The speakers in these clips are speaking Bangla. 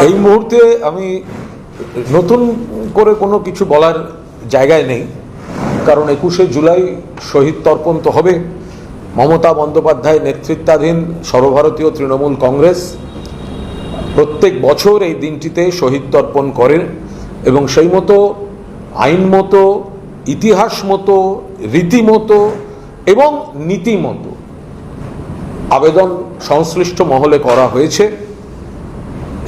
এই মুহূর্তে আমি নতুন করে কোনো কিছু বলার জায়গায় নেই, কারণ 21শে জুলাই শহীদ তর্পণ তো হবে। মমতা বন্দ্যোপাধ্যায় নেতৃত্বাধীন সর্বভারতীয় তৃণমূল কংগ্রেস প্রত্যেক বছর এই দিনটিতে শহীদ তর্পণ করেন এবং সেই মতো আইন মতো, ইতিহাস মতো, রীতিমতো এবং নীতিমতো আবেদন সংশ্লিষ্ট মহলে করা হয়েছে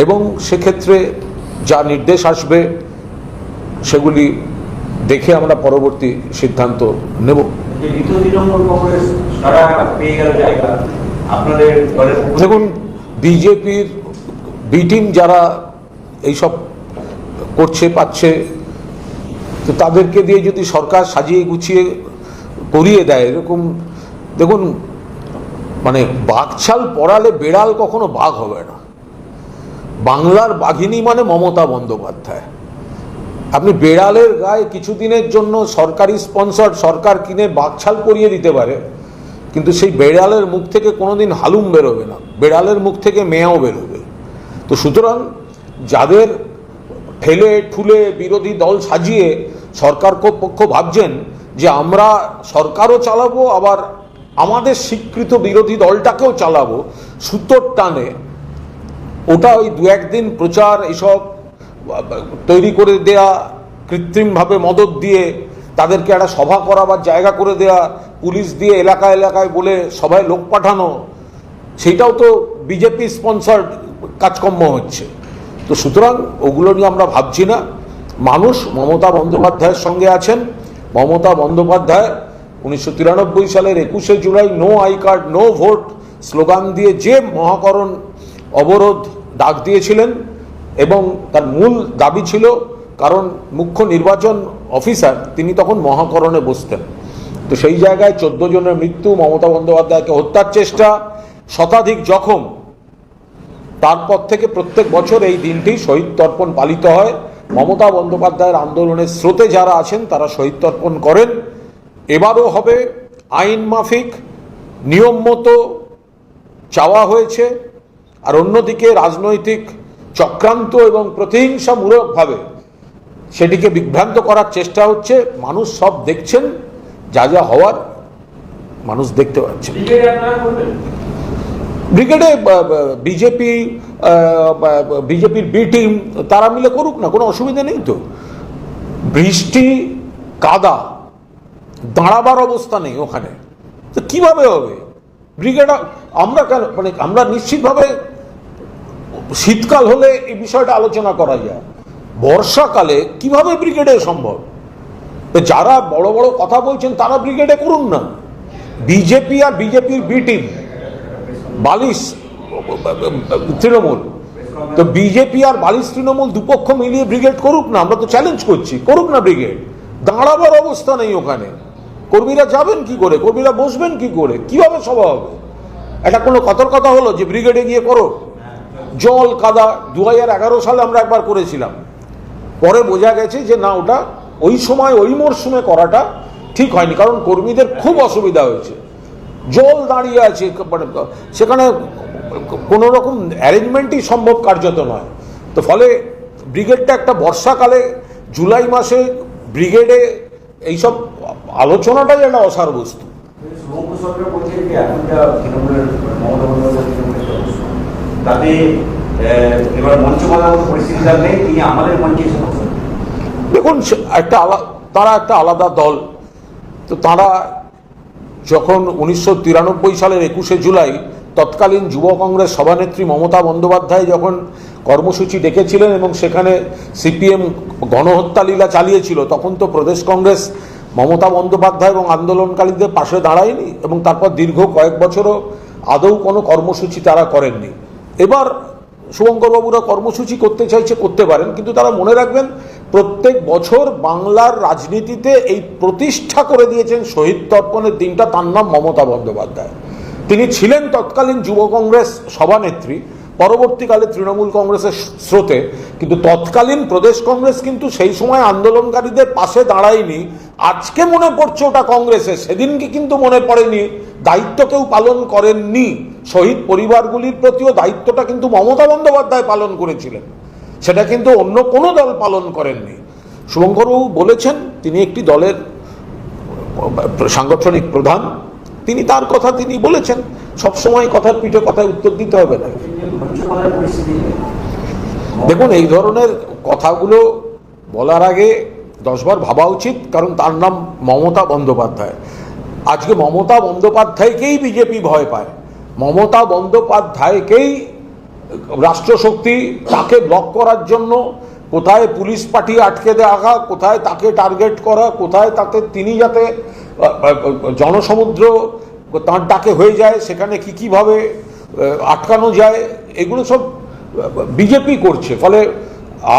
এবং সেক্ষেত্রে যা নির্দেশ আসবে সেগুলি দেখে আমরা পরবর্তী সিদ্ধান্ত নেব। দেখুন, বিজেপির বি টিম যারা এইসব করছে পাচ্ছে, তো তাদেরকে দিয়ে যদি সরকার সাজিয়ে গুছিয়ে করিয়ে দেয় এরকম, দেখুন মানে বাঘছাল পড়ালে বেড়াল কখনো বাঘ হবে না। বাংলার বাঘিনী মানে মমতা বন্দ্যোপাধ্যায়। আপনি বেড়ালের গায়ে কিছুদিনের জন্য সরকারি স্পন্সর সরকার কিনে বাঘছাল করিয়ে দিতে পারে, কিন্তু সেই বেড়ালের মুখ থেকে কোনোদিন হালুম বেরোবে না, বেড়ালের মুখ থেকে মেয়াও বেরোবে। তো সুতরাং যাদের ঠেলে ঠুলে বিরোধী দল সাজিয়ে সরকার পক্ষ ভাবছেন যে আমরা সরকারও চালাবো আবার আমাদের স্বীকৃত বিরোধী দলটাকেও চালাবো, সুতোর টানে ওটা ওই দু একদিন প্রচার এসব তৈরি করে দেয়া, কৃত্রিমভাবে মদত দিয়ে তাদেরকে একটা সভা করাবার জায়গা করে দেয়া, পুলিশ দিয়ে এলাকায় এলাকায় বলে সবাই লোক পাঠানো, সেইটাও তো বিজেপি স্পন্সার্ড কাজকর্ম হচ্ছে। তো সুতরাং ওগুলো নিয়ে আমরা ভাবছি না। মানুষ মমতা বন্দ্যোপাধ্যায়ের সঙ্গে আছেন। মমতা বন্দ্যোপাধ্যায় 1993 সালের 21শে July no I card no vote slogan দিয়ে যে মহাকরণ অবরোধ ডাক দিয়েছিলেন এবং তার মূল দাবি ছিল, কারণ মুখ্য নির্বাচন অফিসার তিনি তখন মহাকরণে বসতেন, তো সেই জায়গায় 14 জনের মৃত্যু, মমতা বন্দ্যোপাধ্যায়কে হত্যার চেষ্টা, শতাধিক জখম, তারপর থেকে প্রত্যেক বছর এই দিনটি শহীদ তর্পণ পালিত হয়। মমতা বন্দ্যোপাধ্যায়ের আন্দোলনের স্রোতে যারা আছেন তারা শহীদ তর্পণ করেন। এবারও হবে, আইন মাফিক নিয়ম মতো চাওয়া হয়েছে। আর অন্যদিকে রাজনৈতিক চক্রান্ত এবং প্রতিহিংসামূলকভাবে সেটিকে বিভ্রান্ত করার চেষ্টা হচ্ছে। মানুষ সব দেখছেন, যা যা হওয়ার মানুষ দেখতে পাচ্ছেন। ব্রিগেডে বিজেপির বি টিম তারা মিলে করুক না, কোনো অসুবিধা নেই। তো বৃষ্টি কাদা, দাঁড়াবার অবস্থা নেই ওখানে, তো কিভাবে হবে ব্রিগেড? আমরা কেন, মানে আমরা নিশ্চিতভাবে শীতকাল হলে এই বিষয়টা আলোচনা করা যায়, বর্ষাকালে কিভাবে ব্রিগেডে সম্ভব? যারা বড় বড় কথা বলছেন তারা ব্রিগেডে করুন না। বিজেপি আর বিজেপির বি টিম, বালিশ তৃণমূল, তো বিজেপি আর বালিশ তৃণমূল দুপক্ষ মিলিয়ে ব্রিগেড করুক না। আমরা তো চ্যালেঞ্জ করছি, করুক না ব্রিগেড। দাঁড়াবার অবস্থা নেই ওখানে, কর্মীরা যাবেন কি করে, কর্মীরা বসবেন কি করে, কিভাবে সভা হবে? এটা কোনো কথা হলো যে ব্রিগেডে গিয়ে করো? জল কাদা 2011 সালে আমরা একবার করেছিলাম, পরে বোঝা গেছে যে না, ওটা ওই সময় ওই মরশুমে করাটা ঠিক হয়নি, কারণ কর্মীদের খুব অসুবিধা হয়েছে, জল দাঁড়িয়ে আছে, মানে সেখানে কোনো রকম অ্যারেঞ্জমেন্টই সম্ভব কার্যত নয়। তো ফলে ব্রিগেডটা একটা বর্ষাকালে জুলাই মাসে ব্রিগেডে এইসব আলোচনাটাই একটা অসার বস্তু। দেখুন, তারা একটা আলাদা দল। তো তারা যখন 1993 সালের 21শে জুলাই তৎকালীন যুব কংগ্রেস সভানেত্রী মমতা বন্দ্যোপাধ্যায় যখন কর্মসূচি ডেকেছিলেন এবং সেখানে সিপিএম গণহত্যা লীলা চালিয়েছিল, তখন তো প্রদেশ কংগ্রেস মমতা বন্দ্যোপাধ্যায় এবং আন্দোলনকারীদের পাশে দাঁড়ায়নি এবং তারপর দীর্ঘ কয়েক বছরও আদৌ কোনো কর্মসূচি তারা করেননি। এবার শুভঙ্করবাবুরা কর্মসূচি করতে চাইছে, করতে পারেন, কিন্তু তারা মনে রাখবেন প্রত্যেক বছর বাংলার রাজনীতিতে এই প্রতিষ্ঠা করে দিয়েছেন শহীদ তর্পণের দিনটা, তার নাম মমতা বন্দ্যোপাধ্যায়। তিনি ছিলেন তৎকালীন যুব কংগ্রেস সভানেত্রী, পরবর্তীকালে তৃণমূল কংগ্রেসের স্রোতে, কিন্তু তৎকালীন প্রদেশ কংগ্রেস কিন্তু সেই সময় আন্দোলনকারীদের পাশে দাঁড়ায়নি। আজকে মনে পড়ছে ওটা কংগ্রেসের, সেদিনকে কিন্তু মনে পড়েনি, দায়িত্ব কেউ পালন করেননি। শহীদ পরিবারগুলির প্রতিও দায়িত্বটা কিন্তু মমতা বন্দ্যোপাধ্যায় পালন করেছিলেন, সেটা কিন্তু অন্য কোনো দল পালন করেননি। শুভঙ্করবাবু বলেছেন তিনি একটি দলের সাংগঠনিক প্রধান, তিনি তার কথা তিনি বলেছেন, সবসময় কথার পিঠে কথায় উত্তর দিতে হবে না। দেখুন, এই ধরনের কথাগুলো বলার আগে 10 বার ভাবা উচিত, কারণ তার নাম মমতা বন্দ্যোপাধ্যায়। আজকে মমতা বন্দ্যোপাধ্যায়কেই বিজেপি ভয় পায়, মমতা বন্দ্যোপাধ্যায়কেই রাষ্ট্রশক্তি, তাকে ব্লক করার জন্য কোথায় পুলিশ পাঠিয়ে আটকে দেওয়া, কোথায় তাকে টার্গেট করা, কোথায় তাকে তিনি যাতে জনসমুদ্র তাঁর ডাকে হয়ে যায়, সেখানে কিভাবে আটকানো যায়, এগুলো সব বিজেপি করছে। ফলে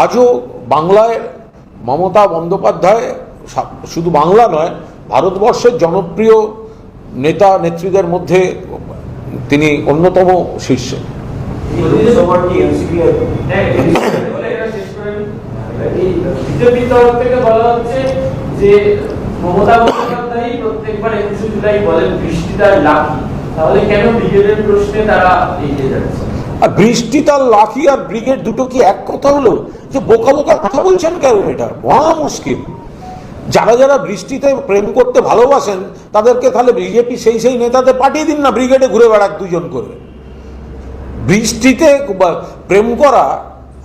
আজও বাংলায় মমতা বন্দ্যোপাধ্যায় শুধু বাংলা নয়, ভারতবর্ষের জনপ্রিয় নেতা নেত্রীদের মধ্যে তিনি অন্যতম শীর্ষে। বিজেপির তরফ থেকে বলা হচ্ছে যে মমতা বন্দ্যোপাধ্যায় প্রত্যেকবার 21 জুলাই বলেন বৃষ্টি তার লাকি, তাহলে কেন ব্রিগেডের প্রশ্নে তারা এগিয়ে যাচ্ছে? আর বৃষ্টি তার লাকি আর ব্রিগেড দুটো কি এক কথা হলো? যে বোকা বোকা কথা বলছেন কেন? এটা মহা মুশকিল। যারা যারা বৃষ্টিতে প্রেম করতে ভালোবাসেন তাদেরকে তাহলে বিজেপি সেই নেতাদের পাঠিয়ে দিন না, ব্রিগেডে ঘুরে বেড়াক দুজন করে। বৃষ্টিতে প্রেম করা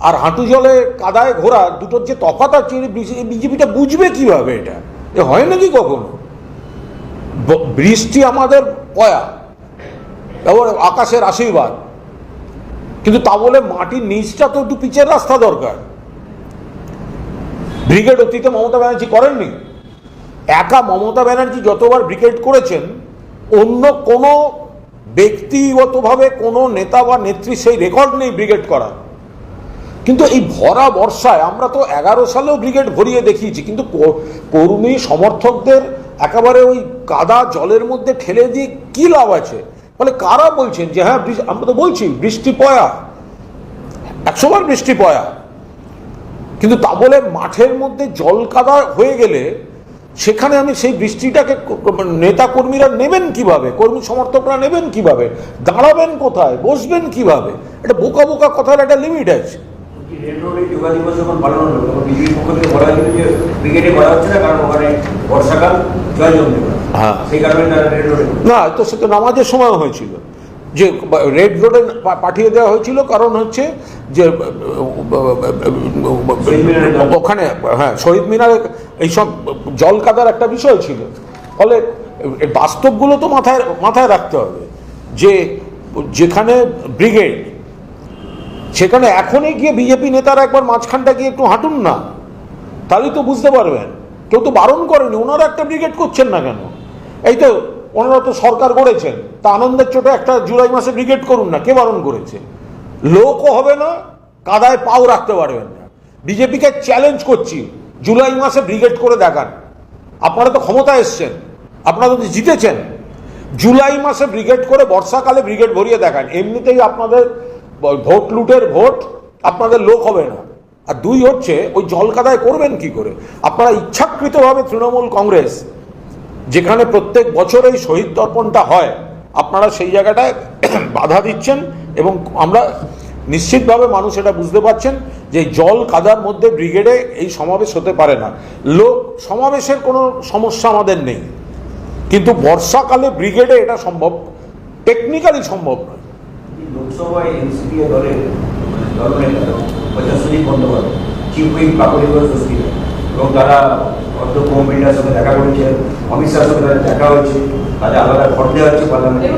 আর হাঁটু জলে কাদায় ঘোরা দুটোর যে তফাৎ আছে, বিজেপিটা বুঝবে কিভাবে? এটা হয় নাকি কখনো? বৃষ্টি আমাদের পয়া এবং আকাশের আশীর্বাদ, কিন্তু তা বলে মাটির নিচটা তো একটু পিচের রাস্তা দরকার। ব্রিগেড অতীতে মমতা ব্যানার্জি করেননি। একা মমতা ব্যানার্জি যতবার ব্রিগেড করেছেন, অন্য কোনো ব্যক্তিগতভাবে কোনো নেতা বা নেত্রী সেই রেকর্ড নেই ব্রিগেড করার। কিন্তু এই ভরা বর্ষায় আমরা তো 11 সালেও ব্রিগেড ভরিয়ে দেখিয়েছি, কিন্তু কর্মী সমর্থকদের একেবারে ওই কাদা জলের মধ্যে ঠেলে দিয়ে কি লাভ আছে? ফলে কারা বলছেন যে হ্যাঁ আমরা তো বলছি বৃষ্টি পয়া, 100 বার বৃষ্টি পয়া, কিন্তু তা বলে মাঠের মধ্যে জল কাদা হয়ে গেলে সেখানে আমি সেই বৃষ্টিটাকে নেতা কর্মীরা নেবেন কিভাবে, কর্মী সমর্থকরা নেবেন কিভাবে, দাঁড়াবেন কোথায়, বসবেন কিভাবে? এটা বোকা বোকা কথার একটা লিমিট আছে। না, তো সেটা নামাজের সময় হয়েছিল যে রেড রোডে পাঠিয়ে দেওয়া হয়েছিল, কারণ হচ্ছে যে ওখানে হ্যাঁ শহীদ মিনারে এইসব জল কাদার একটা বিষয় ছিল। ফলে বাস্তবগুলো তো মাথায় রাখতে হবে যে যেখানে ব্রিগেড, সেখানে এখনই গিয়ে বিজেপি নেতারা একবার মাঝখানটা গিয়ে একটু হাঁটুন না, তাহলেই তো বুঝতে পারবেন। কেউ তো বারণ করেনি, ওনারা একটা ব্রিগেড করছেন না কেন? এই তো ওনারা তো সরকার গড়েছেন, তা আনন্দের চোটে একটা জুলাই মাসে ব্রিগেড করুন না, কে বারণ করেছে? লোকও হবে না, কাদায় পাও রাখতে পারবেন না। বিজেপিকে চ্যালেঞ্জ করছি, জুলাই মাসে ব্রিগেড করে দেখান। আপনারা তো ক্ষমতায় এসছেন, আপনারা তো জিতেছেন, জুলাই মাসে ব্রিগেড করে বর্ষাকালে ব্রিগেড ভরিয়ে দেখান। এমনিতেই আপনাদের ভোট লুটের ভোট, আপনাদের লোক হবে না। আর 2 হচ্ছে ওই জল কাদায় করবেন কি করে? আপনারা ইচ্ছাকৃতভাবে তৃণমূল কংগ্রেস, যেখানে প্রত্যেক বছর এই শহীদ তর্পণটা হয়, আপনারা সেই জায়গাটায় বাধা দিচ্ছেন, এবং আমরা নিশ্চিতভাবে মানুষ এটা বুঝতে পারছেন যে জল কাদার মধ্যে ব্রিগেডে এই সমাবেশ হতে পারে না। লোক সমাবেশের কোনো সমস্যা আমাদের নেই, কিন্তু বর্ষাকালে ব্রিগেডে এটা সম্ভব, টেকনিক্যালি সম্ভব নয়। লোকসভায় এনসিপি দলের সুদীপ বন্দ্যোপাধ্যায় চিফ হুইপ এবং তারা অধ্যক্ষ ওম বিড়লার সাথে দেখা করেছে, অমিত শাহের সাথে তাদের দেখা হয়েছে, তাদের আলাদা ঘর দেওয়া হচ্ছে পার্লামেন্টে।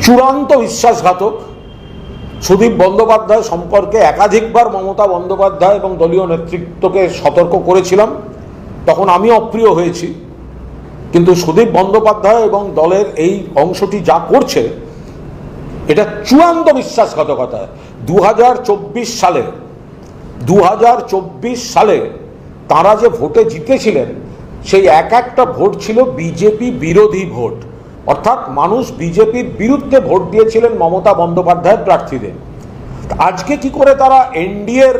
চূড়ান্ত বিশ্বাসঘাতক। সুদীপ বন্দ্যোপাধ্যায় সম্পর্কে একাধিকবার মমতা বন্দ্যোপাধ্যায় এবং দলীয় নেতৃত্বকে সতর্ক করেছিলাম, তখন আমি অপ্রিয় হয়েছি। কিন্তু সুদীপ বন্দ্যোপাধ্যায় এবং দলের এই অংশটি যা করছে, এটা চূড়ান্ত বিশ্বাসঘাতকতা। 2024 সালে তারা যে ভোটে জিতেছিলেন, সেই একটা ভোট ছিল বিজেপি বিরোধী ভোট, অর্থাৎ মানুষ বিজেপির বিরুদ্ধে ভোট দিয়েছিলেন মমতা বন্দ্যোপাধ্যায়ের প্রার্থীদের। আজকে কি করে তারা এনডিএর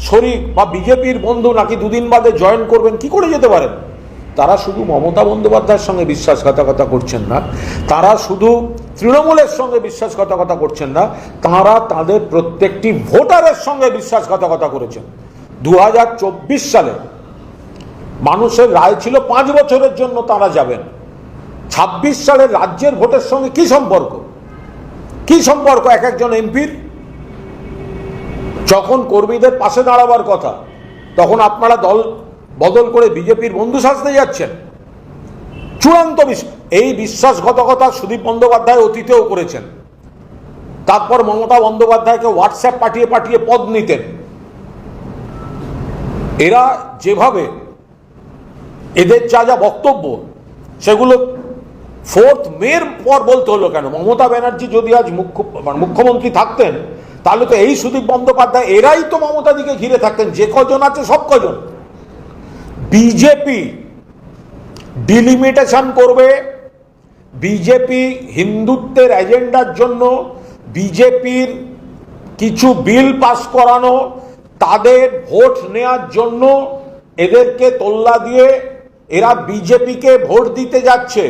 শরিক বা বিজেপির বন্ধু, নাকি 2 দিন বাদে জয়েন করবেন, কি করে যেতে পারেন? তারা শুধু মমতা বন্দ্যোপাধ্যায়ের সঙ্গে বিশ্বাসঘাতকতা করছেন না, তারা শুধু তৃণমূলের সঙ্গে বিশ্বাসঘাতকতা করছেন না, তারা তাদের প্রত্যেকটি ভোটারের সঙ্গে বিশ্বাসঘাতকতা করেছেন। 2024 সালে মানুষের রায় ছিল 5 বছরের জন্য তারা যাবেন। 26 সালে রাজ্যের ভোটের সঙ্গে কি সম্পর্ক? কি সম্পর্ক এক একজন এমপির? যখন কর্মীদের পাশে দাঁড়াবার কথা তখন আপনারা দল বদল করে বিজেপির বন্ধু সাজতে যাচ্ছেন। চূড়ান্ত এই বিশ্বাসঘাতকতা সুদীপ বন্দ্যোপাধ্যায় অতীতেও করেছেন। তারপর মমতা বন্দ্যোপাধ্যায়কে হোয়াটসঅ্যাপ পাঠিয়ে পাঠিয়ে পদ নিতেন। এরা যেভাবে এদের যা যা বক্তব্য সেগুলো 4 মের পর বলতে হলো কেন? মমতা ব্যানার্জি যদি আজ মুখ্যমন্ত্রী থাকতেন তাহলে তো এই সুদীপ বন্দ্যোপাধ্যায় এরাই তো মমতাদিকে ঘিরে থাকতেন, যে কজন আছে সব কজন। বিজেপি ডিলিমিটেশন করবে, বিজেপি হিন্দুত্বের এজেন্ডার জন্য বিজেপির কিছু বিল পাস করানো, তাদের ভোট নেওয়ার জন্য এদেরকে তোল্লা দিয়ে এরা বিজেপিকে ভোট দিতে যাচ্ছে।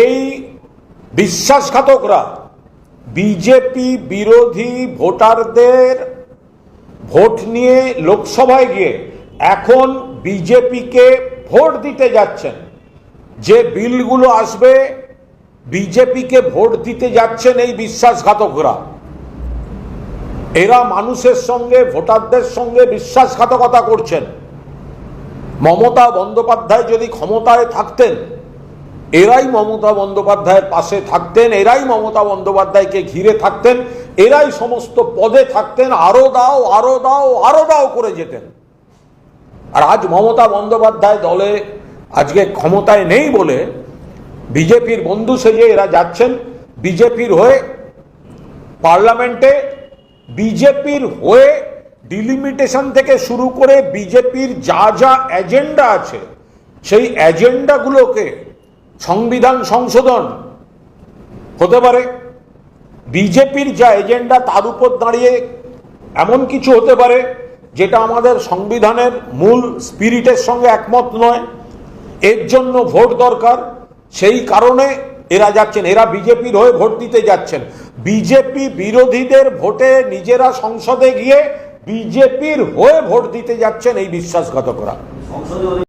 এই বিশ্বাসঘাতকরা বিজেপি বিরোধী ভোটারদের ভোট নিয়ে লোকসভায় গিয়ে এখন বিজেপিকে ভোট দিতে যাচ্ছেন। যে বিলগুলো আসবে বিজেপিকে ভোট দিতে যাচ্ছেন এই বিশ্বাসঘাতকরা। এরা মানুষের সঙ্গে ভোটারদের সঙ্গে বিশ্বাসঘাতকতা করছেন। মমতা বন্দ্যোপাধ্যায় যদি ক্ষমতায় থাকতেন এরাই মমতা বন্দ্যোপাধ্যায়ের পাশে থাকতেন, এরাই মমতা বন্দ্যোপাধ্যায়কে ঘিরে থাকতেন, এরাই সমস্ত পদে থাকতেন, আরো দাও আরো দাও আরো দাও করে যেতেন। আর আজ মমতা বন্দ্যোপাধ্যায় দলে আজকে ক্ষমতায় নেই বলে বিজেপির বন্ধু সেজে এরা যাচ্ছেন বিজেপির হয়ে পার্লামেন্টে, বিজেপির হয়ে ডিলিমিটেশন থেকে শুরু করে বিজেপির যা যা এজেন্ডা আছে সেই এজেন্ডাগুলোকে সংবিধান সংশোধন হতে পারে, বিজেপির যা এজেন্ডা তার উপর দাঁড়িয়ে এমন কিছু হতে পারে যেটা আমাদের সংবিধানের মূল স্পিরিটের সঙ্গে একমত নয়, এর জন্য ভোট দরকার। সেই কারণে এরা যাচ্ছেন, এরা বিজেপির হয়ে ভোট দিতে যাচ্ছেন। বিজেপি বিরোধীদের ভোটে নিজেরা সংসদে গিয়ে বিজেপির হয়ে ভোট দিতে যাচ্ছেন এই বিশ্বাসঘাতকরা।